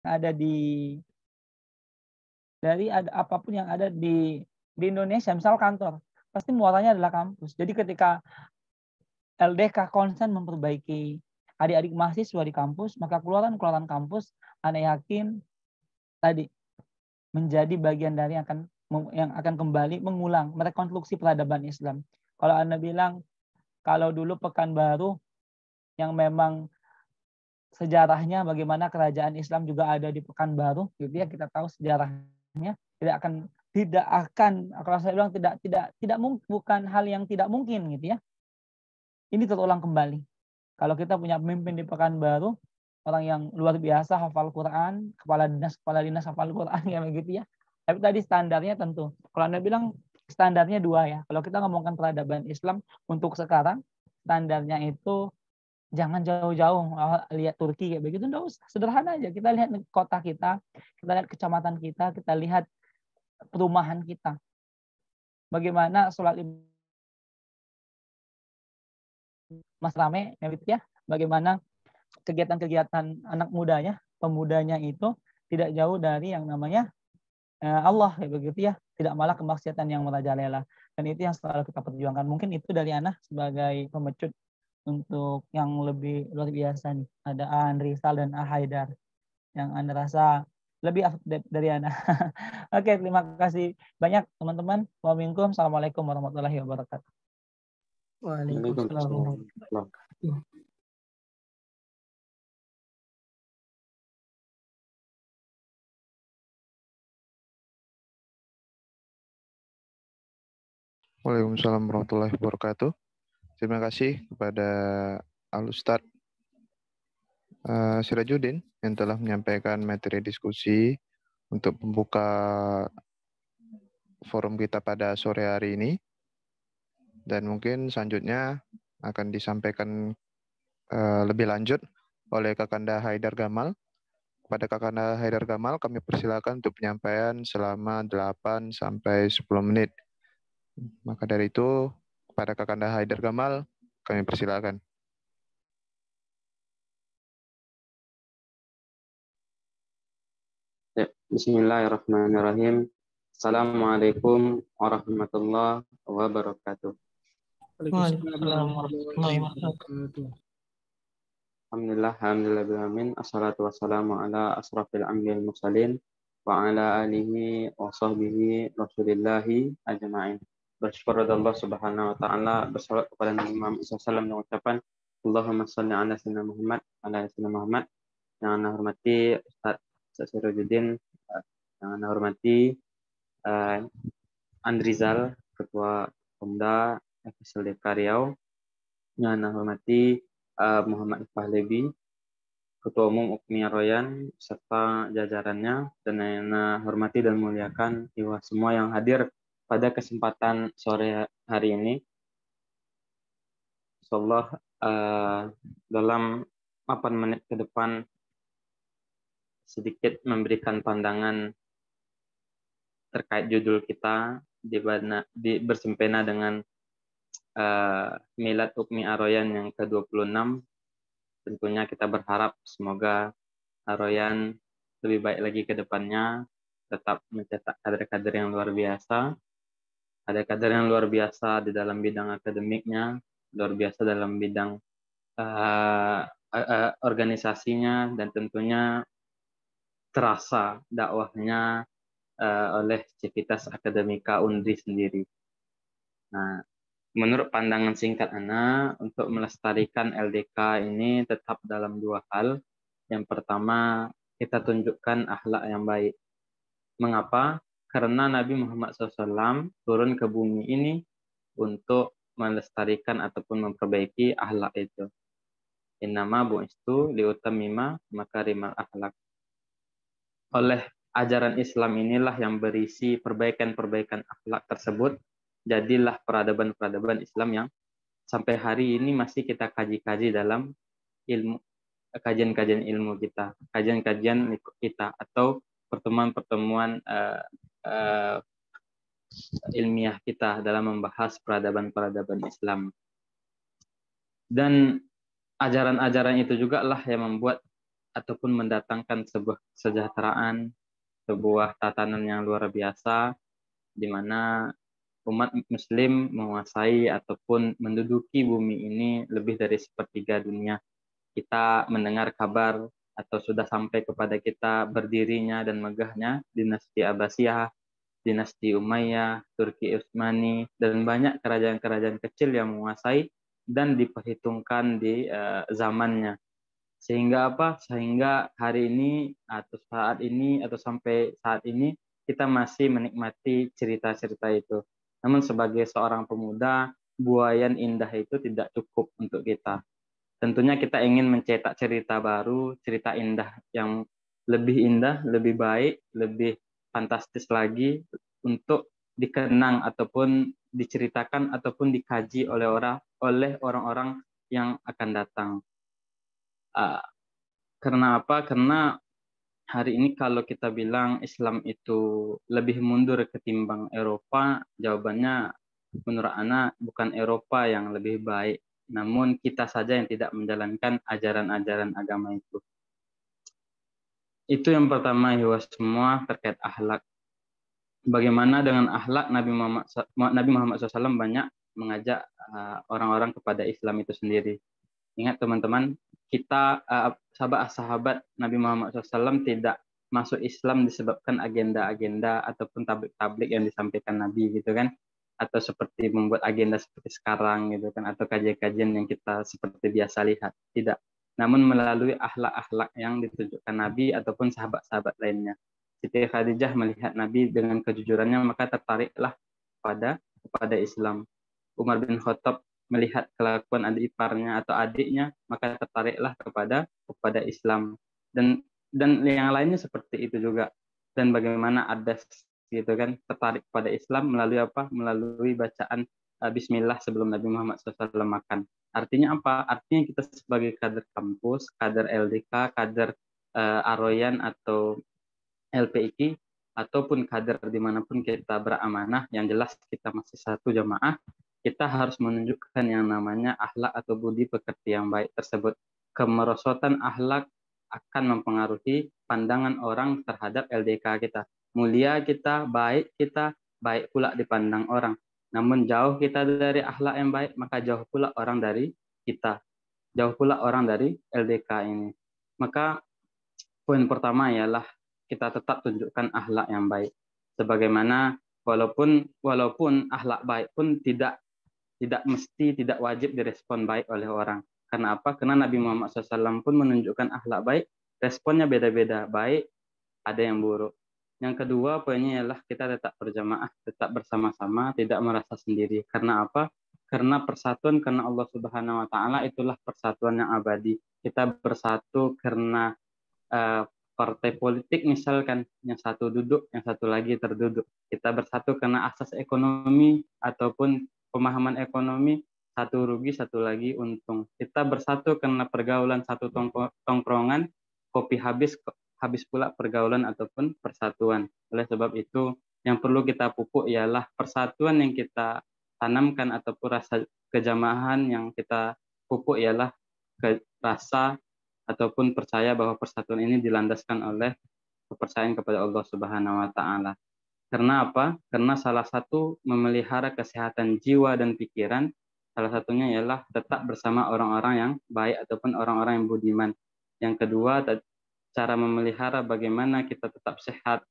ada dari apapun yang ada di Indonesia, misal kantor, pasti muaranya adalah kampus. Jadi ketika LDK konsen memperbaiki adik-adik mahasiswa di kampus, maka keluaran kampus, Anda yakin tadi menjadi bagian dari yang akan kembali mengulang, merekonstruksi peradaban Islam. Kalau Anda bilang, kalau dulu Pekanbaru yang memang sejarahnya bagaimana kerajaan Islam juga ada di Pekanbaru, gitu ya, kita tahu sejarahnya, tidak akan kalau saya bilang tidak mungkin, bukan hal yang tidak mungkin gitu ya. Ini terulang kembali. Kalau kita punya pemimpin di Pekanbaru, orang yang luar biasa hafal Quran, kepala dinas hafal Quran ya begitu ya. Tapi tadi standarnya tentu. Kalau Anda bilang standarnya 2 ya. Kalau kita ngomongkan peradaban Islam untuk sekarang, standarnya itu jangan jauh-jauh lihat Turki kayak begitu, enggak usah. Sederhana aja. Kita lihat kota kita lihat kecamatan kita lihat perumahan kita. Bagaimana sholat Mas Rame ya, bagaimana kegiatan-kegiatan anak mudanya, pemudanya itu tidak jauh dari yang namanya Allah ya begitu ya, tidak malah kemaksiatan yang merajalela. Dan itu yang selalu kita perjuangkan. Mungkin itu dari Ana sebagai pemecut untuk yang lebih luar biasa nih. Ada Andri Sal dan Haidar yang Anda rasa lebih update dari Ana. Oke, terima kasih banyak teman-teman. Assalamualaikum warahmatullahi wabarakatuh. Waalaikumsalam warahmatullahi wabarakatuh. Waalaikumsalam warahmatullahi wabarakatuh. Terima kasih kepada Al-Ustadz Sirajuddin yang telah menyampaikan materi diskusi untuk membuka forum kita pada sore hari ini. Dan mungkin selanjutnya akan disampaikan lebih lanjut oleh Kakanda Haidar Gamal. Pada Kakanda Haidar Gamal kami persilakan untuk penyampaian selama 8 sampai 10 menit. Maka dari itu kepada Kakanda Haidar Gamal kami persilakan. Bismillahirrahmanirrahim. Assalamualaikum warahmatullahi wabarakatuh. Waalaikumsalam warahmatullahi wabarakatuh. Alhamdulillah, assalatu wassalamu ala asrafil anbiya'il mursalin wa ala alihi wa sahbihi rasulillahi ajma'in. Bersyukur kepada Allah Subhanahu wa taala, bersalawat kepada Nabi Muhammad SAW dengan ucapan Allahumma shalli ala sayyidina Muhammad ala sayyidina Muhammad. Yang Anda hormati Ustaz Sirajuddin, yang Anda hormati Andrizal, Ketua Pemda FSLDK Riau, yang Anda hormati Muhammad Fahlebi, Ketua Umum Ukmi Royan, serta jajarannya, dan yang Anda hormati dan muliakan semua yang hadir pada kesempatan sore hari ini. Insyaallah dalam 8 menit ke depan sedikit memberikan pandangan terkait judul kita bersempena dengan Milad Ukmi Aroyan yang ke-26. Tentunya kita berharap semoga Aroyan lebih baik lagi ke depannya, tetap mencetak kader-kader yang luar biasa. Ada kader yang luar biasa di dalam bidang akademiknya, luar biasa dalam bidang organisasinya, dan tentunya terasa dakwahnya oleh Civitas Akademika Undri sendiri. Nah, menurut pandangan singkat Ana, untuk melestarikan LDK ini tetap dalam 2 hal. Yang pertama, kita tunjukkan akhlak yang baik. Mengapa? Karena Nabi Muhammad SAW turun ke bumi ini untuk melestarikan ataupun memperbaiki akhlak itu. Innama bu'istu liutammima makarimal akhlak. Oleh ajaran Islam inilah yang berisi perbaikan-perbaikan akhlak tersebut, jadilah peradaban-peradaban Islam yang sampai hari ini masih kita kaji-kaji dalam ilmu, kajian-kajian ilmu kita, kajian-kajian kita, atau pertemuan-pertemuan ilmiah kita dalam membahas peradaban-peradaban Islam. Dan ajaran-ajaran itu juga lah yang membuat ataupun mendatangkan sebuah kesejahteraan, sebuah tatanan yang luar biasa, di mana umat muslim menguasai ataupun menduduki bumi ini lebih dari sepertiga dunia. Kita mendengar kabar atau sudah sampai kepada kita berdirinya dan megahnya dinasti Abbasiyah, dinasti Umayyah, Turki Utsmani, dan banyak kerajaan-kerajaan kecil yang menguasai dan diperhitungkan di zamannya. Sehingga apa? Sehingga hari ini atau saat ini atau sampai saat ini kita masih menikmati cerita-cerita itu. Namun sebagai seorang pemuda, buayan indah itu tidak cukup untuk kita. Tentunya kita ingin mencetak cerita baru, cerita indah yang lebih indah, lebih baik, lebih fantastis lagi untuk dikenang ataupun diceritakan ataupun dikaji oleh orang-orang yang akan datang. Karena apa? Karena hari ini kalau kita bilang Islam itu lebih mundur ketimbang Eropa, jawabannya menurut Ana bukan Eropa yang lebih baik, namun kita saja yang tidak menjalankan ajaran-ajaran agama itu. Itu yang pertama, ya semua terkait akhlak. Bagaimana dengan akhlak Nabi Muhammad SAW banyak mengajak orang-orang kepada Islam itu sendiri. Ingat teman-teman, kita sahabat Nabi Muhammad SAW tidak masuk Islam disebabkan agenda-agenda ataupun tablik-tablik yang disampaikan Nabi gitu kan, atau seperti membuat agenda seperti sekarang gitu kan, atau kajian-kajian yang kita seperti biasa lihat, tidak. Namun melalui akhlak-akhlak yang ditunjukkan Nabi ataupun sahabat-sahabat lainnya. Siti Khadijah melihat Nabi dengan kejujurannya, maka tertariklah kepada Islam. Umar bin Khattab melihat kelakuan adik iparnya atau adiknya, maka tertariklah kepada Islam. Dan yang lainnya seperti itu juga. Dan bagaimana Adas gitu kan tertarik pada Islam melalui apa? Melalui bacaan Bismillah sebelum Nabi Muhammad SAW makan. Artinya apa? Artinya kita sebagai kader kampus, kader LDK, kader Aroyan atau LPIK, ataupun kader dimanapun kita beramanah, yang jelas kita masih satu jamaah, kita harus menunjukkan yang namanya akhlak atau budi pekerti yang baik tersebut. Kemerosotan akhlak akan mempengaruhi pandangan orang terhadap LDK kita. Mulia kita, baik pula dipandang orang. Namun jauh kita dari akhlak yang baik, maka jauh pula orang dari kita. Jauh pula orang dari LDK ini. Maka poin pertama ialah kita tetap tunjukkan akhlak yang baik. Sebagaimana walaupun akhlak baik pun tidak wajib direspon baik oleh orang. Karena apa? Karena Nabi Muhammad SAW pun menunjukkan akhlak baik, responnya beda-beda. Baik, ada yang buruk. Yang kedua, poinnya ialah kita tetap berjamaah, tetap bersama-sama, tidak merasa sendiri. Karena apa? Karena persatuan karena Allah Subhanahu wa Ta'ala itulah persatuan yang abadi. Kita bersatu karena partai politik misalkan, yang satu duduk, yang satu lagi terduduk. Kita bersatu karena asas ekonomi ataupun pemahaman ekonomi, satu rugi, satu lagi untung. Kita bersatu karena pergaulan satu tongkrongan, kopi habis pula pergaulan ataupun persatuan. Oleh sebab itu, yang perlu kita pupuk ialah persatuan yang kita tanamkan ataupun rasa kejamahan yang kita pupuk ialah rasa ataupun percaya bahwa persatuan ini dilandaskan oleh kepercayaan kepada Allah Subhanahu wa Ta'ala. Karena apa? Karena salah satu memelihara kesehatan jiwa dan pikiran, salah satunya ialah tetap bersama orang-orang yang baik ataupun orang-orang yang budiman. Yang kedua, cara memelihara bagaimana kita tetap sehat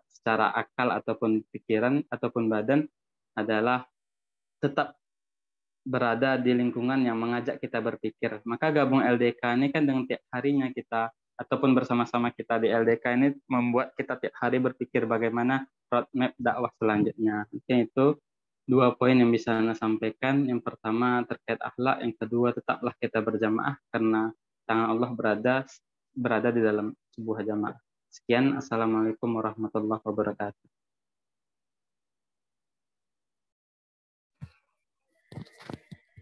secara akal ataupun pikiran ataupun badan adalah tetap berada di lingkungan yang mengajak kita berpikir. Maka gabung LDK ini kan dengan tiap harinya kita ataupun bersama-sama kita di LDK ini membuat kita tiap hari berpikir bagaimana roadmap dakwah selanjutnya. Mungkin itu 2 poin yang bisa Anda sampaikan. Yang pertama terkait akhlak, yang kedua tetaplah kita berjamaah karena tangan Allah berada di dalam sebuah jamaah. Sekian, Assalamualaikum warahmatullahi wabarakatuh.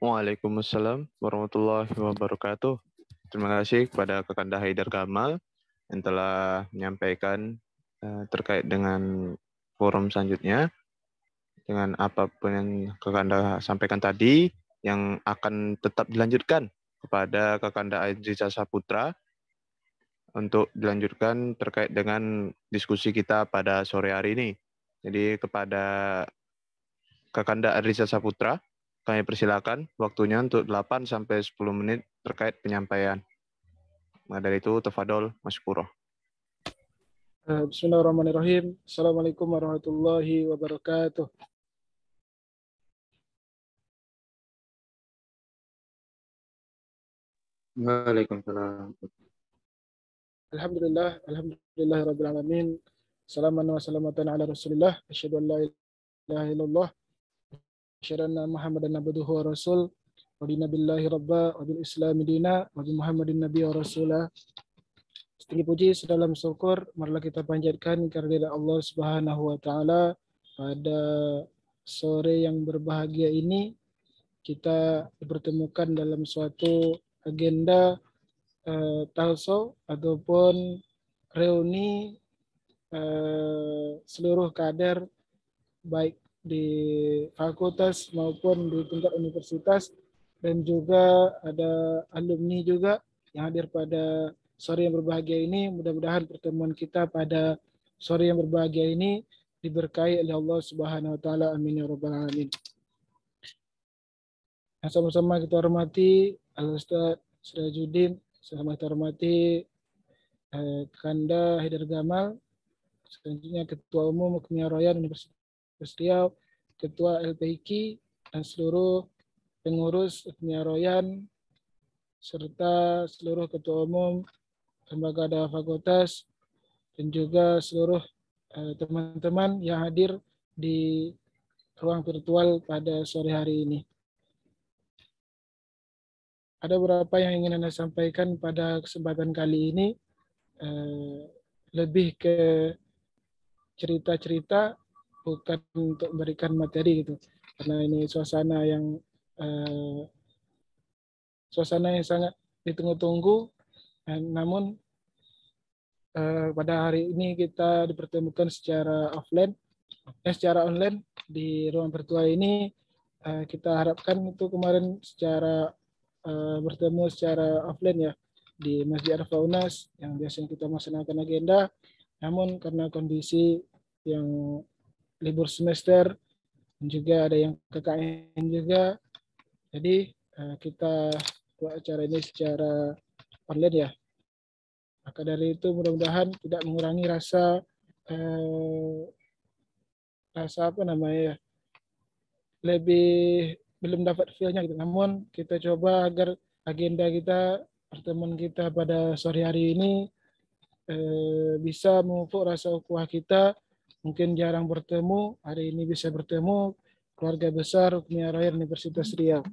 Waalaikumsalam warahmatullahi wabarakatuh. Terima kasih kepada Kakanda Haidar Gamal yang telah menyampaikan terkait dengan forum selanjutnya. Dengan apapun yang Kakanda sampaikan tadi, yang akan tetap dilanjutkan kepada Kakanda Aziza Saputra untuk dilanjutkan terkait dengan diskusi kita pada sore hari ini. Jadi kepada Kakanda Arisa Saputra, kami persilakan waktunya untuk 8 sampai 10 menit terkait penyampaian. Nah, dari itu, tafadol, Mas Puro. Bismillahirrahmanirrahim. Assalamualaikum warahmatullahi wabarakatuh. Waalaikumsalam. Alhamdulillahirabbil alamin. Salaman wa salamatan ala Rasulillah. Asyhadu an la ilaha illallah. Asyhadu anna Muhammadan abduhu wa rasul. Wa bi nabillahi rabba wa bil islami dina wa bi Muhammadin nabiyya wa rasulah. Setinggi puji sedalam syukur marilah kita panjatkan kehadirat Allah Subhanahu wa taala pada sore yang berbahagia ini. Kita dipertemukan dalam suatu agenda talso ataupun reuni seluruh kader baik di fakultas maupun di tingkat universitas, dan juga ada alumni juga yang hadir pada sore yang berbahagia ini. Mudah-mudahan pertemuan kita pada sore yang berbahagia ini diberkahi oleh Allah Subhanahu wa taala. Amin ya rabbal alamin. Sama-sama kita hormati Al-Ustaz Sirajuddin, sama kita hormati Kakanda Haidar Gamal, selanjutnya Ketua Umum Hukumnya Royan Universitas Riau, Ketua LPIKI, dan seluruh pengurus Hukumnya Royan, serta seluruh Ketua Umum Lembaga Dakwah Fakultas, dan juga seluruh teman-teman yang hadir di ruang virtual pada sore hari ini. Ada beberapa yang ingin Anda sampaikan pada kesempatan kali ini, lebih ke cerita-cerita, bukan untuk memberikan materi gitu, karena ini suasana yang sangat ditunggu-tunggu. Namun pada hari ini kita dipertemukan secara online di ruang virtual ini. Kita harapkan itu kemarin secara bertemu secara offline ya di Masjid Arfa Unas yang biasanya kita melaksanakan agenda, namun karena kondisi yang libur semester dan juga ada yang KKN juga, jadi kita buat acara ini secara online ya. Maka dari itu mudah-mudahan tidak mengurangi rasa lebih belum dapat feel-nya gitu. Namun kita coba agar agenda kita, pertemuan kita pada sore hari ini bisa memupuk rasa ukhuwah kita. Mungkin jarang bertemu, hari ini bisa bertemu keluarga besar Hukumnya Royan Universitas Riau.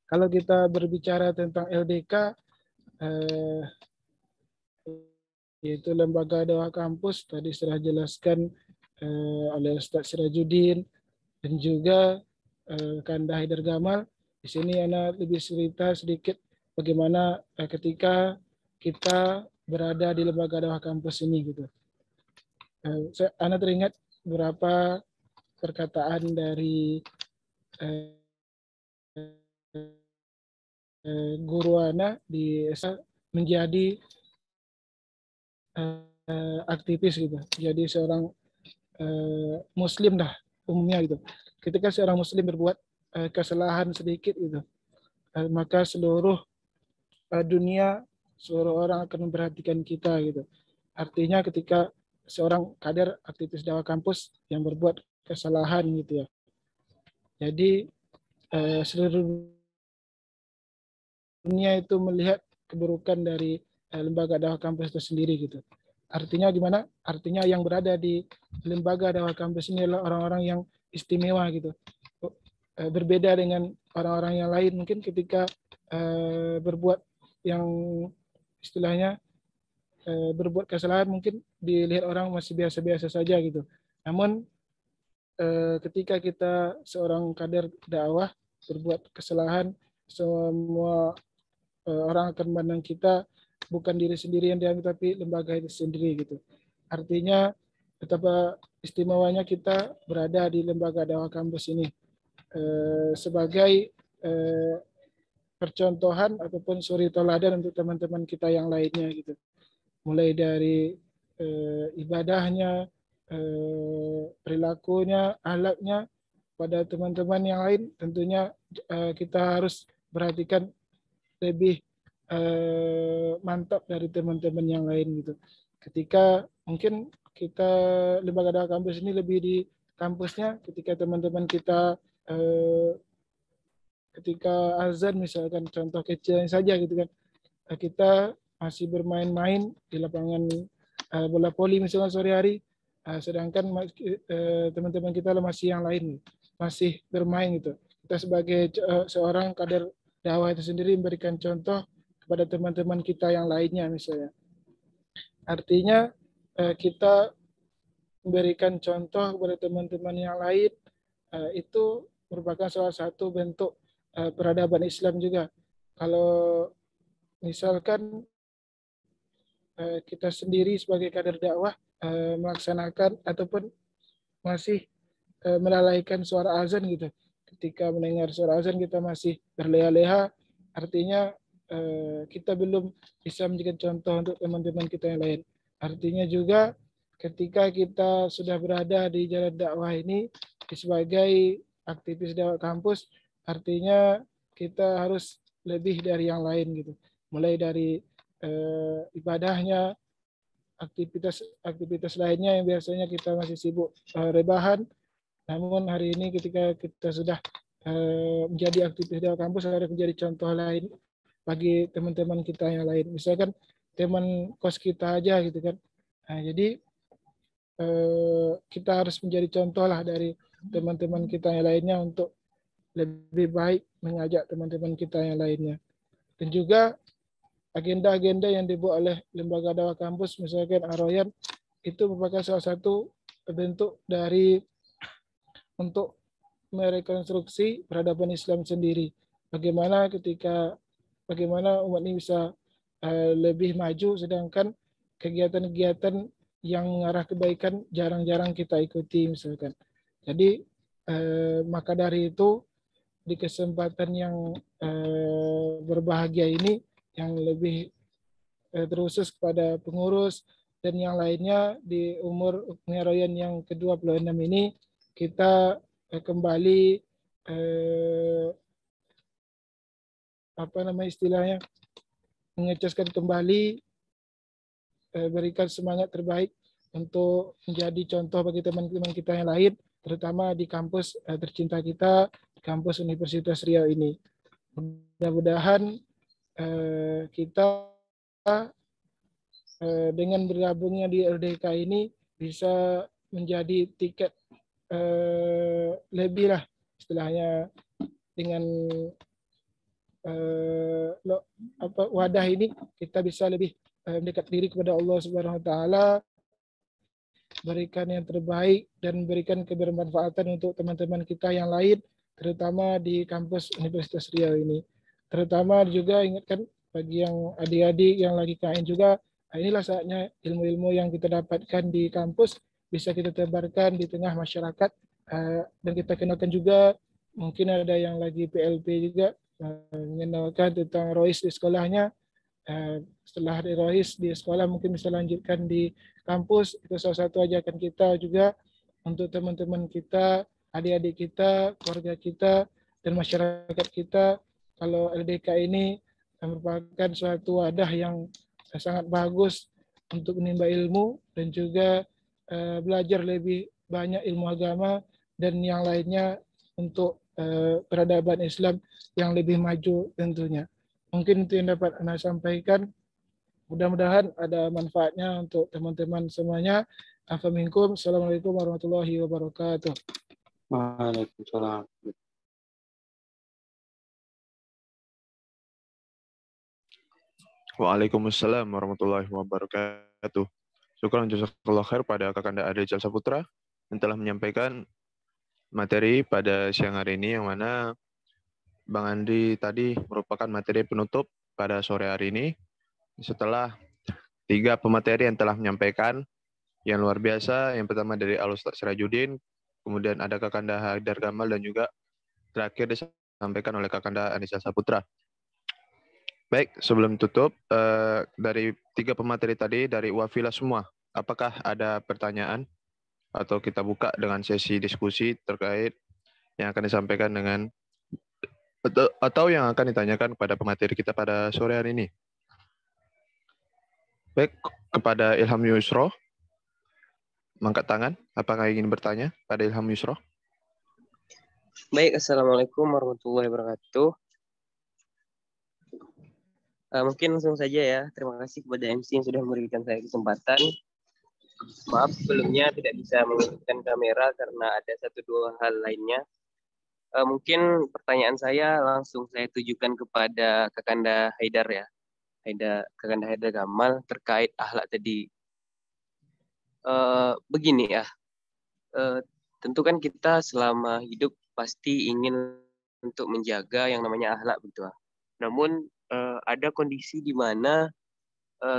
Kalau kita berbicara tentang LDK, yaitu Lembaga Dakwah Kampus, tadi sudah jelaskan oleh Ustaz Sirajuddin dan juga Kakanda Haidar Gamal. Di sini Ana lebih cerita sedikit bagaimana ketika kita berada di Lembaga Dakwah Kampus ini gitu. Ana teringat beberapa perkataan dari guru Ana di SA menjadi aktivis gitu. Jadi seorang Muslim dah umumnya gitu. Ketika seorang Muslim berbuat kesalahan sedikit gitu, maka seluruh dunia, seluruh orang akan memperhatikan kita gitu. Artinya ketika seorang kader aktivis dakwah kampus yang berbuat kesalahan gitu ya, jadi seluruh dunia itu melihat keburukan dari lembaga dakwah kampus itu sendiri gitu. Artinya gimana? Artinya yang berada di lembaga dakwah kampus ini adalah orang-orang yang istimewa gitu. Berbeda dengan orang-orang yang lain, mungkin ketika berbuat yang istilahnya berbuat kesalahan mungkin dilihat orang masih biasa-biasa saja gitu. Namun ketika kita seorang kader dakwah berbuat kesalahan, semua orang akan memandang kita bukan diri sendiri yang diambil, tapi lembaga itu sendiri gitu. Artinya betapa istimewanya kita berada di lembaga dakwah kampus ini sebagai percontohan ataupun suri teladan untuk teman-teman kita yang lainnya gitu. mulai dari ibadahnya, perilakunya, ahlaknya pada teman-teman yang lain. Tentunya kita harus perhatikan lebih mantap dari teman-teman yang lain gitu. Ketika mungkin kita lembaga dakwah kampus ini lebih di kampusnya, ketika teman-teman kita ketika azan misalkan, contoh kecil saja gitu kan, kita masih bermain-main di lapangan bola voli misalnya sore hari, sedangkan teman-teman kita masih yang lain masih bermain gitu. Kita sebagai seorang kader dakwah itu sendiri memberikan contoh kepada teman-teman kita yang lainnya misalnya. Artinya kita memberikan contoh kepada teman-teman yang lain itu merupakan salah satu bentuk peradaban Islam juga. Kalau misalkan kita sendiri sebagai kader dakwah melaksanakan ataupun masih melalaikan suara azan gitu. Ketika mendengar suara azan kita masih berleha-leha, artinya kita belum bisa menjadi contoh untuk teman-teman kita yang lain. Artinya juga ketika kita sudah berada di jalan dakwah ini sebagai aktivis dakwah kampus, artinya kita harus lebih dari yang lain gitu. Mulai dari ibadahnya, aktivitas lainnya yang biasanya kita masih sibuk rebahan. Namun hari ini ketika kita sudah menjadi aktivis dakwah kampus, harus menjadi contoh lain bagi teman-teman kita yang lain. Misalkan teman kos kita aja gitu kan. Nah, jadi kita harus menjadi contoh lah dari teman-teman kita yang lainnya untuk lebih baik mengajak teman-teman kita yang lainnya. Dan juga agenda-agenda yang dibuat oleh lembaga dakwah kampus, misalkan Ar-Royan, itu merupakan salah satu bentuk dari untuk merekonstruksi peradaban Islam sendiri. Bagaimana umat ini bisa lebih maju, sedangkan kegiatan-kegiatan yang mengarah kebaikan jarang-jarang kita ikuti misalkan. Jadi maka dari itu di kesempatan yang berbahagia ini, yang lebih terusus kepada pengurus dan yang lainnya di umur Ar-Royan yang ke-26 ini, kita kembali istilahnya mengecaskan kembali, berikan semangat terbaik untuk menjadi contoh bagi teman-teman kita yang lain, terutama di kampus tercinta kita, kampus Universitas Riau ini. Mudah-mudahan kita dengan bergabungnya di LDK ini bisa menjadi tiket lebih lah istilahnya, dengan wadah ini kita bisa lebih mendekat diri kepada Allah Subhanahu Wa Taala, berikan yang terbaik dan berikan kebermanfaatan untuk teman-teman kita yang lain, terutama di kampus Universitas Riau ini. Terutama juga ingatkan bagi yang adik-adik yang lagi KN juga, inilah saatnya ilmu-ilmu yang kita dapatkan di kampus bisa kita tebarkan di tengah masyarakat, dan kita kenalkan juga, mungkin ada yang lagi PLP juga, mengenalkan tentang ROIS di sekolahnya. Setelah di ROIS di sekolah mungkin bisa lanjutkan di kampus. Itu salah satu ajakan kita juga untuk teman-teman kita, adik-adik kita, keluarga kita, dan masyarakat kita. Kalau LDK ini merupakan suatu wadah yang sangat bagus untuk menimba ilmu dan juga belajar lebih banyak ilmu agama dan yang lainnya untuk peradaban Islam yang lebih maju tentunya. Mungkin itu yang dapat Anda sampaikan. Mudah-mudahan ada manfaatnya untuk teman-teman semuanya. Afaminkum. Assalamualaikum warahmatullahi wabarakatuh. Waalaikumsalam. Waalaikumsalam warahmatullahi wabarakatuh. Syukran jazakallahu khair pada Kakanda Adrijal Saputra yang telah menyampaikan materi pada siang hari ini, yang mana Bang Andri tadi merupakan materi penutup pada sore hari ini. Setelah 3 pemateri yang telah menyampaikan yang luar biasa, yang pertama dari Al-Ustaz Sirajuddin, kemudian ada Kakanda Haidar Gamal, dan juga terakhir disampaikan oleh Kakanda Adrijal Saputra. Baik, sebelum tutup, dari 3 pemateri tadi, dari Wafila semua, apakah ada pertanyaan? Atau kita buka dengan sesi diskusi terkait yang akan disampaikan dengan, atau yang akan ditanyakan kepada pemateri kita pada sore hari ini? Baik, kepada Ilham Yusro, mengangkat tangan, apakah ingin bertanya pada Ilham Yusro? Baik, Assalamualaikum warahmatullahi wabarakatuh. Mungkin langsung saja ya. Terima kasih kepada MC yang sudah memberikan saya kesempatan. Maaf sebelumnya tidak bisa menggunakan kamera karena ada 1-2 hal lainnya. Mungkin pertanyaan saya langsung saya tujukan kepada Kakanda Haidar ya. Kakanda Haidar Gamal terkait akhlak tadi. Begini ya. Tentu kan kita selama hidup pasti ingin untuk menjaga yang namanya akhlak begitu. Namun ada kondisi di mana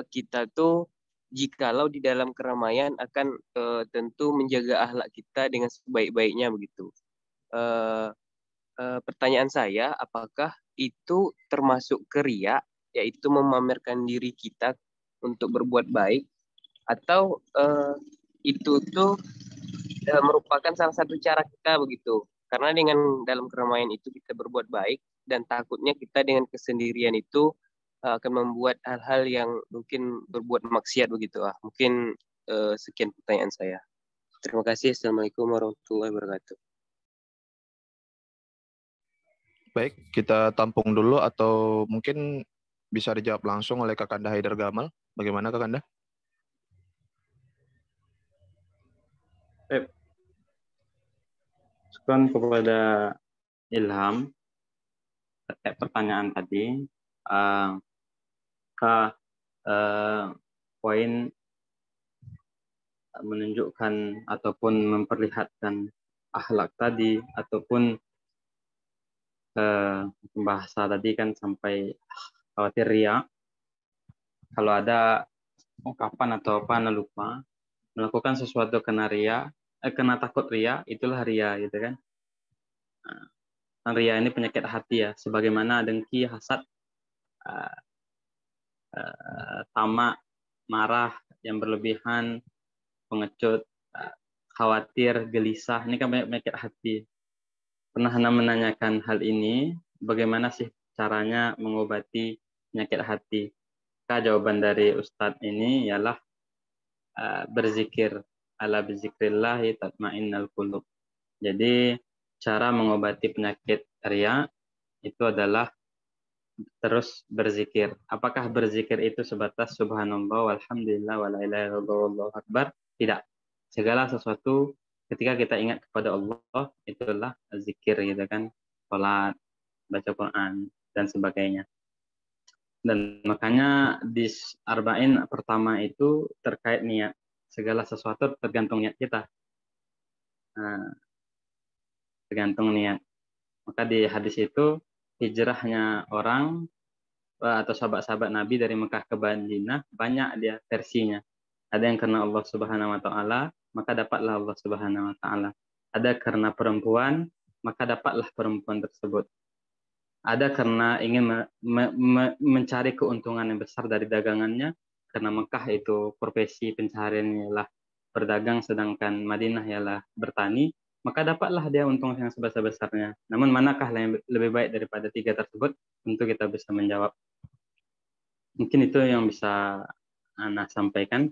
kita tuh jikalau di dalam keramaian akan tentu menjaga akhlak kita dengan sebaik-baiknya begitu. Pertanyaan saya, apakah itu termasuk ke riya, yaitu memamerkan diri kita untuk berbuat baik, atau itu tuh merupakan salah satu cara kita begitu? Karena dengan dalam keramaian itu kita berbuat baik, dan takutnya kita dengan kesendirian itu akan membuat hal-hal yang mungkin berbuat maksiat begitu. Mungkin sekian pertanyaan saya. Terima kasih. Assalamualaikum warahmatullahi wabarakatuh. Baik, kita tampung dulu atau mungkin bisa dijawab langsung oleh Kakanda Haidar Gamal. Bagaimana Kakanda? Syukran kepada Ilham terkait pertanyaan tadi. Poin menunjukkan ataupun memperlihatkan akhlak tadi ataupun bahasa tadi kan sampai khawatir riya. Kalau ada ungkapan atau apa lupa melakukan sesuatu kena riya, kena takut riya, itulah riya gitu kan. Riya ini penyakit hati ya, sebagaimana dengki, hasad, tamak, marah yang berlebihan, pengecut, khawatir, gelisah, ini kan penyakit hati. Pernah Anda menanyakan hal ini, bagaimana sih caranya mengobati penyakit hati? Jawaban dari Ustadz ini ialah berzikir, ala bizikrillahi tatmainnal qulub. Jadi cara mengobati penyakit riya itu adalah terus berzikir. Apakah berzikir itu sebatas subhanallah walhamdulillah wala ilaha illallah wallahu akbar? Tidak. Segala sesuatu ketika kita ingat kepada Allah, itulah zikir gitu kan, salat, baca Quran dan sebagainya. Dan makanya di arba'in pertama itu terkait niat. Segala sesuatu tergantung niat kita. Tergantung niat. Maka di hadis itu hijrahnya orang atau sahabat-sahabat Nabi dari Mekah ke Madinah banyak dia versinya. Ada yang karena Allah Subhanahu wa taala, maka dapatlah Allah Subhanahu wa taala. Ada karena perempuan, maka dapatlah perempuan tersebut. Ada karena ingin mencari keuntungan yang besar dari dagangannya, karena Mekah itu profesi pencahariannya ialah berdagang, sedangkan Madinah ialah bertani, maka dapatlah dia untung yang sebesar-besarnya. Namun manakah yang lebih baik daripada 3 tersebut? Tentu kita bisa menjawab. Mungkin itu yang bisa Anda sampaikan.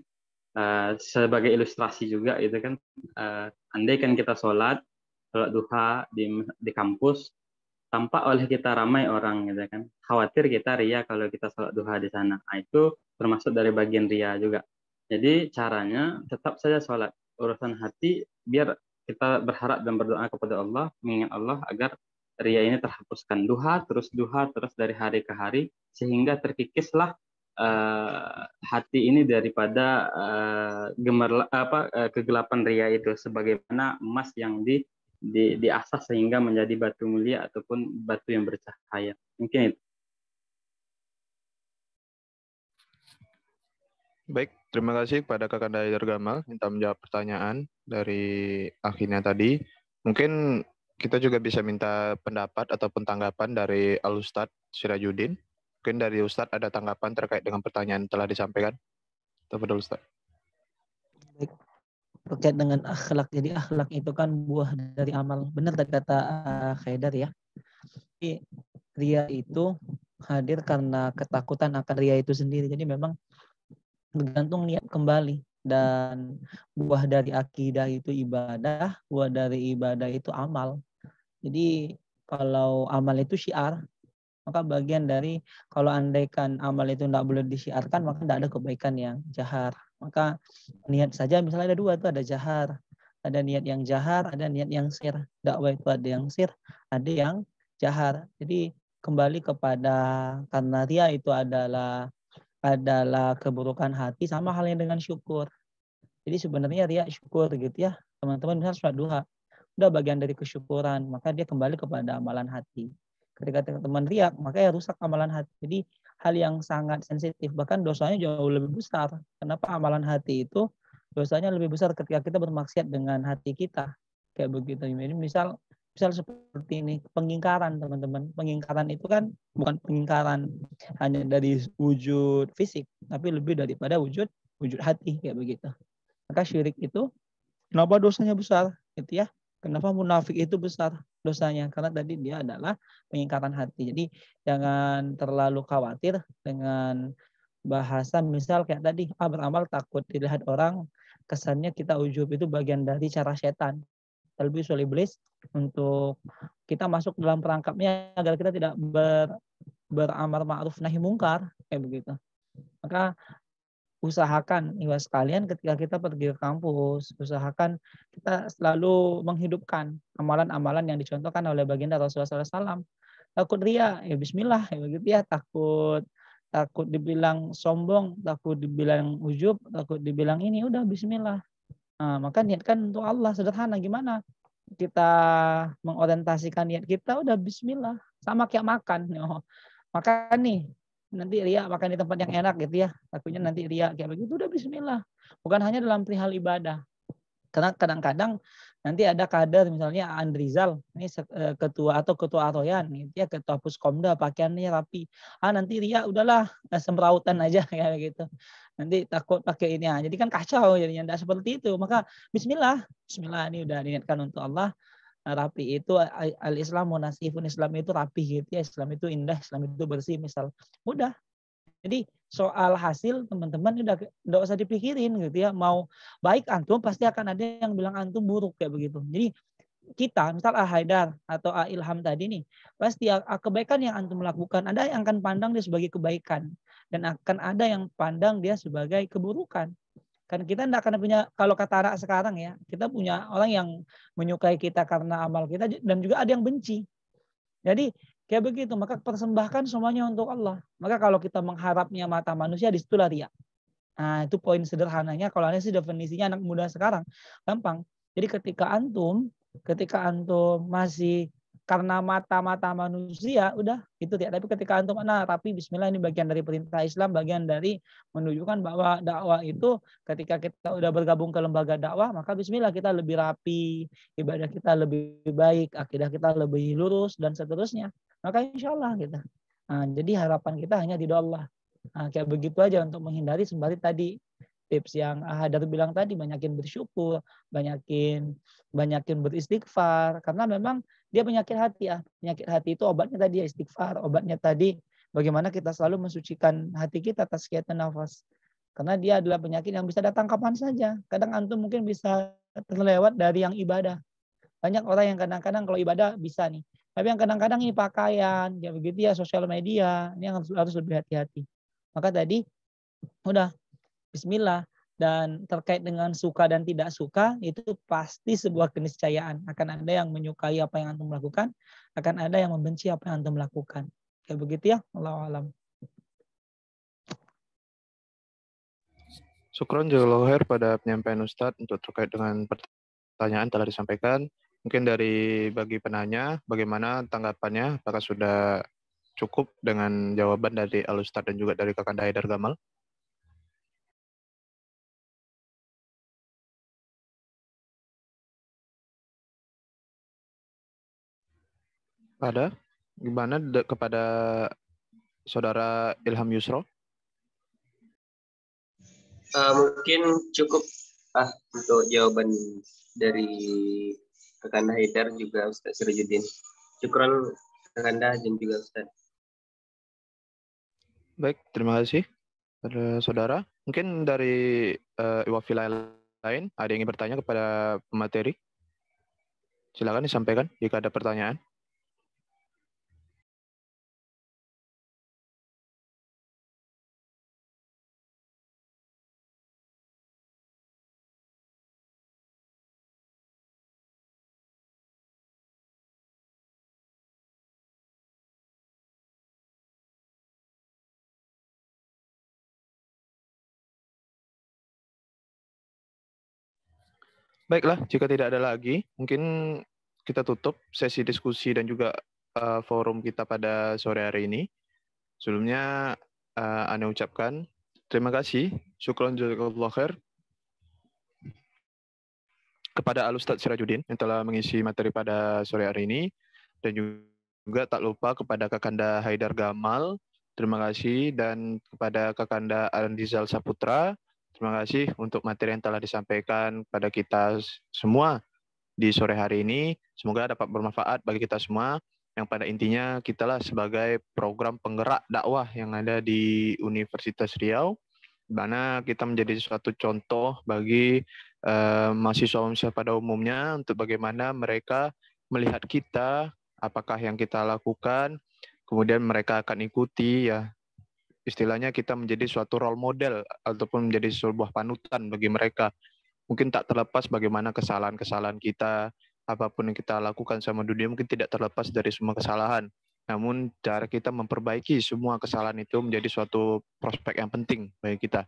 Sebagai ilustrasi juga itu kan, andai kan kita sholat duha di kampus, tampak oleh kita ramai orang gitu kan, khawatir kita riya kalau kita sholat duha di sana. Itu termasuk dari bagian riya juga. Jadi caranya tetap saja sholat, urusan hati biar kita berharap dan berdoa kepada Allah, mengingat Allah agar riya ini terhapuskan. Duha terus dari hari ke hari, sehingga terkikislah hati ini daripada kegelapan riya itu, sebagaimana emas yang diasah sehingga menjadi batu mulia ataupun batu yang bercahaya. Mungkin itu. Baik, terima kasih kepada Kakanda Haidar Gamal minta menjawab pertanyaan dari akhirnya tadi. Mungkin kita juga bisa minta pendapat ataupun tanggapan dari Al-Ustadz Sirajuddin. Mungkin dari Ustadz ada tanggapan terkait dengan pertanyaan yang telah disampaikan. Tafadhol Ustadz. Baik. Terkait dengan akhlak. Jadi akhlak itu kan buah dari amal. Benar tadi kata Khaidar ya. Jadi ria itu hadir karena ketakutan akan ria itu sendiri. Jadi memang bergantung niat kembali. Dan buah dari akidah itu ibadah, buah dari ibadah itu amal. Jadi kalau amal itu syiar, maka bagian dari kalau andaikan amal itu tidak boleh disiarkan, maka tidak ada kebaikan yang jahar. Maka niat saja misalnya ada dua, itu ada jahar, ada niat yang jahar, ada niat yang sir. Dakwah itu ada yang sir, ada yang jahar. Jadi kembali kepada, karena ria itu adalah keburukan hati, sama halnya dengan syukur. Jadi sebenarnya ria syukur gitu ya. Teman-teman misalnya sholat duha, udah bagian dari kesyukuran, maka dia kembali kepada amalan hati. Ketika teman riak, maka ya rusak amalan hati. Jadi hal yang sangat sensitif, bahkan dosanya jauh lebih besar. Kenapa amalan hati itu dosanya lebih besar ketika kita bermaksiat dengan hati kita, kayak begitu. Jadi misal seperti ini, pengingkaran teman-teman. Pengingkaran itu kan bukan pengingkaran hanya dari wujud fisik, tapi lebih daripada wujud hati, kayak begitu. Maka syirik itu kenapa dosanya besar, gitu ya? Kenapa munafik itu besar dosanya? Karena tadi dia adalah pengingkaran hati. Jadi jangan terlalu khawatir dengan bahasa misal kayak tadi, beramal takut dilihat orang, kesannya kita ujub, itu bagian dari cara setan. Talbis wal iblis untuk kita masuk dalam perangkapnya agar kita tidak beramar ma'ruf nahi mungkar, kayak begitu. Maka usahakan iwas sekalian ketika kita pergi ke kampus, usahakan kita selalu menghidupkan amalan-amalan yang dicontohkan oleh baginda Rasulullah SAW. Takut ria, ya bismillah, ya begitu ya. Takut dibilang sombong, takut dibilang ujub, takut dibilang ini, udah bismillah. Nah, maka niatkan untuk Allah, sederhana. Gimana kita mengorientasikan niat kita? Udah bismillah. Sama kayak makan. Makan nih, nanti ria makan di tempat yang enak gitu ya. Takutnya nanti ria kayak begitu, udah bismillah. Bukan hanya dalam perihal ibadah. Karena kadang-kadang nanti ada kader misalnya Andrizal, ini ketua Aroyan, gitu ya, ketua Puskomda, pakaiannya rapi. Nanti ria udahlah semrautan aja kayak gitu. Nanti takut pakai ini. Jadi kan kacau jadinya, enggak seperti itu. Maka bismillah ini udah diniatkan untuk Allah. Rapi itu al-Islam munasifun, Islam itu rapi gitu ya, Islam itu indah, Islam itu bersih misal. Mudah. Jadi soal hasil teman-teman udah usah dipikirin gitu ya. Mau baik antum pasti akan ada yang bilang antum buruk kayak begitu. Jadi kita misal Haidar atau Ilham tadi nih, pasti kebaikan yang antum lakukan ada yang akan pandang dia sebagai kebaikan dan akan ada yang pandang dia sebagai keburukan. Kan kita tidak akan punya, kalau kata anak sekarang ya, kita punya orang yang menyukai kita karena amal kita dan juga ada yang benci. Jadi kayak begitu, maka persembahkan semuanya untuk Allah. Maka kalau kita mengharapnya mata manusia, disitulah ria. Nah, itu poin sederhananya. Kalau ini sih definisinya anak muda sekarang gampang. Jadi ketika antum masih karena mata manusia, udah itu tidak. Tapi ketika antum tapi bismillah, ini bagian dari perintah Islam, bagian dari menunjukkan bahwa dakwah itu ketika kita udah bergabung ke lembaga dakwah, maka bismillah kita lebih rapi, ibadah kita lebih baik, akidah kita lebih lurus dan seterusnya. Maka insya Allah kita. Nah, jadi harapan kita hanya di Allah. Nah, kayak begitu aja untuk menghindari sembari tadi tips yang Hadar bilang tadi, banyakin bersyukur, banyakin beristighfar, karena memang dia penyakit hati ya. Penyakit hati itu obatnya tadi ya istighfar, obatnya tadi bagaimana kita selalu mensucikan hati kita, tazkiyatun nafas. Karena dia adalah penyakit yang bisa datang kapan saja. Kadang antum mungkin bisa terlewat dari yang ibadah. Banyak orang yang kadang-kadang kalau ibadah bisa nih. Tapi yang kadang-kadang ini pakaian, ya begitu ya, sosial media, ini yang harus lebih hati-hati. Maka tadi udah bismillah, dan terkait dengan suka dan tidak suka itu pasti sebuah keniscayaan. Akan ada yang menyukai apa yang antum lakukan, akan ada yang membenci apa yang antum lakukan. Kayak begitu ya, Allahu a'lam. Syukron jazakallahu khair pada penyampaian Ustadz untuk terkait dengan pertanyaan telah disampaikan. Mungkin dari bagi penanya, bagaimana tanggapannya? Apakah sudah cukup dengan jawaban dari Al-Ustadz dan juga dari Kakanda Haidar Gamal? Ada? Gimana kepada Saudara Ilham Yusro. Mungkin cukup untuk jawaban dari Kakanda Haidar juga Ustaz Sirajuddin. Syukran Kakanda dan juga Ustaz. Baik, terima kasih pada saudara. Mungkin dari Iwafil lain ada yang ingin bertanya kepada pemateri? Silakan disampaikan jika ada pertanyaan. Baiklah, jika tidak ada lagi, mungkin kita tutup sesi diskusi dan juga forum kita pada sore hari ini. Sebelumnya, Ana ucapkan terima kasih, syukron jazakallahu khair, kepada Al-Ustadz Sirajuddin yang telah mengisi materi pada sore hari ini, dan juga tak lupa kepada Kakanda Haidar Gamal, terima kasih, dan kepada Kakanda Andizal Saputra, terima kasih untuk materi yang telah disampaikan pada kita semua di sore hari ini. Semoga dapat bermanfaat bagi kita semua, yang pada intinya kitalah sebagai program penggerak dakwah yang ada di Universitas Riau, di mana kita menjadi suatu contoh bagi mahasiswa pada umumnya untuk bagaimana mereka melihat kita, apakah yang kita lakukan, kemudian mereka akan ikuti, ya istilahnya kita menjadi suatu role model ataupun menjadi sebuah panutan bagi mereka. Mungkin tak terlepas bagaimana kesalahan-kesalahan kita, apapun yang kita lakukan sama dunia mungkin tidak terlepas dari semua kesalahan. Namun cara kita memperbaiki semua kesalahan itu menjadi suatu prospek yang penting bagi kita.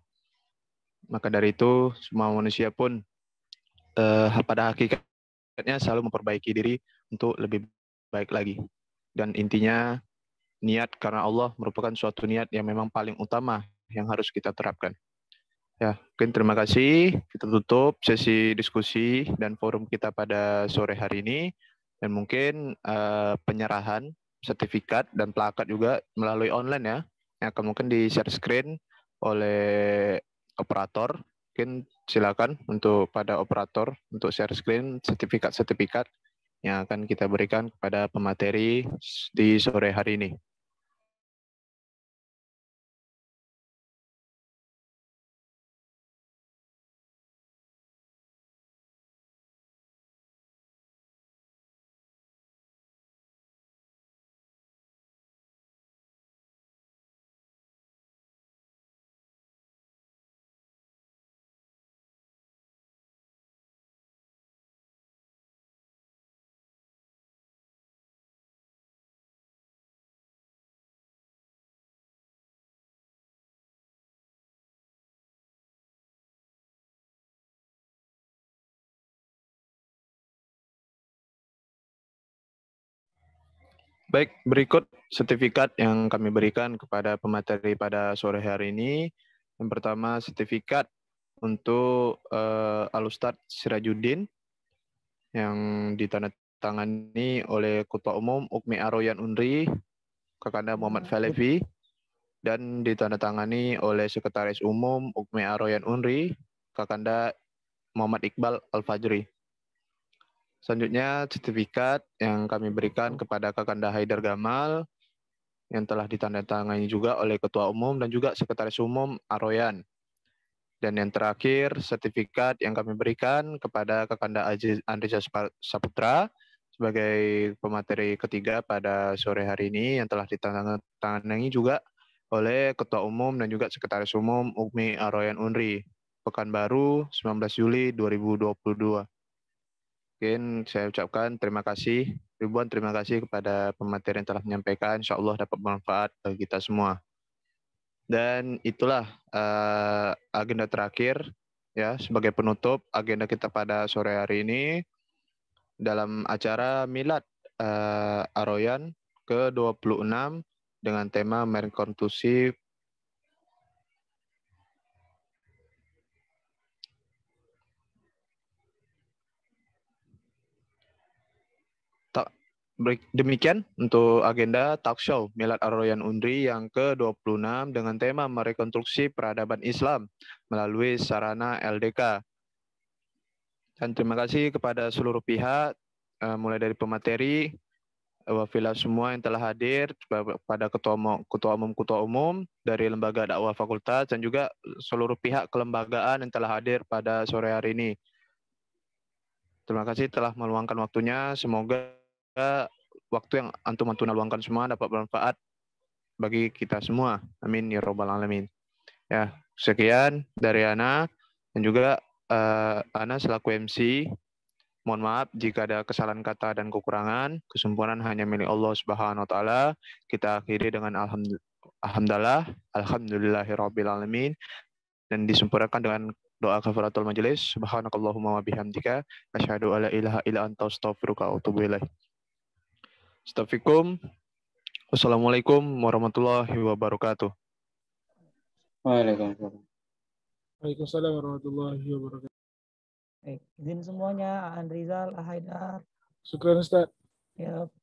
Maka dari itu, semua manusia pun pada hakikatnya selalu memperbaiki diri untuk lebih baik lagi. Dan intinya, niat karena Allah merupakan suatu niat yang memang paling utama yang harus kita terapkan. Ya, mungkin terima kasih. Kita tutup sesi diskusi dan forum kita pada sore hari ini. Dan mungkin penyerahan sertifikat dan plakat juga melalui online ya, yang akan mungkin di-share screen oleh operator. Mungkin silakan untuk pada operator untuk share screen sertifikat-sertifikat yang akan kita berikan kepada pemateri di sore hari ini. Baik, berikut sertifikat yang kami berikan kepada pemateri pada sore hari ini. Yang pertama, sertifikat untuk Al-Ustadz Sirajuddin yang ditandatangani oleh Ketua Umum Ukmi Aroyan Unri, Kakanda Muhammad Falevi, dan ditandatangani oleh Sekretaris Umum Ukmi Aroyan Unri, Kakanda Muhammad Iqbal Al-Fajri. Selanjutnya, sertifikat yang kami berikan kepada Kakanda Haidar Gamal yang telah ditandatangani juga oleh Ketua Umum dan juga Sekretaris Umum Aroyan. Dan yang terakhir, sertifikat yang kami berikan kepada Kakanda Andrizal Saputra sebagai pemateri ketiga pada sore hari ini yang telah ditandatangani juga oleh Ketua Umum dan juga Sekretaris Umum Ukmi Aroyan Unri, Pekanbaru, 19 Juli 2022. Mungkin saya ucapkan terima kasih, ribuan terima kasih kepada pemateri yang telah menyampaikan. Insya Allah dapat bermanfaat bagi kita semua. Dan itulah agenda terakhir ya sebagai penutup agenda kita pada sore hari ini dalam acara Milad Aroyan ke-26 dengan tema Merekonstruksi Demikian untuk agenda talk show Milad Ar-Royan Undri yang ke-26 dengan tema merekonstruksi peradaban Islam melalui sarana LDK. Dan terima kasih kepada seluruh pihak, mulai dari pemateri, wafilah semua yang telah hadir, pada ketua umum dari lembaga dakwah fakultas, dan juga seluruh pihak kelembagaan yang telah hadir pada sore hari ini. Terima kasih telah meluangkan waktunya. Semoga waktu yang antum luangkan semua dapat bermanfaat bagi kita semua. Amin ya robbal alamin. Ya, sekian dari Ana, dan juga Ana selaku MC. Mohon maaf jika ada kesalahan kata dan kekurangan. Kesempurnaan hanya milik Allah Subhanahu wa taala. Kita akhiri dengan alhamdulillahirabbil alamin, dan disempurnakan dengan doa kafaratul majelis. Subhanakallahumma wa bihamdika asyhadu alla ilaha illa anta astaghfiruka wa atubu ilaik. Astagfirullahaladzim. Wassalamualaikum warahmatullahi wabarakatuh. Waalaikumsalam. Waalaikumsalam warahmatullahi wabarakatuh. Izin semuanya, Aan Rizal, Haidar. Syukran Ustaz. Yep.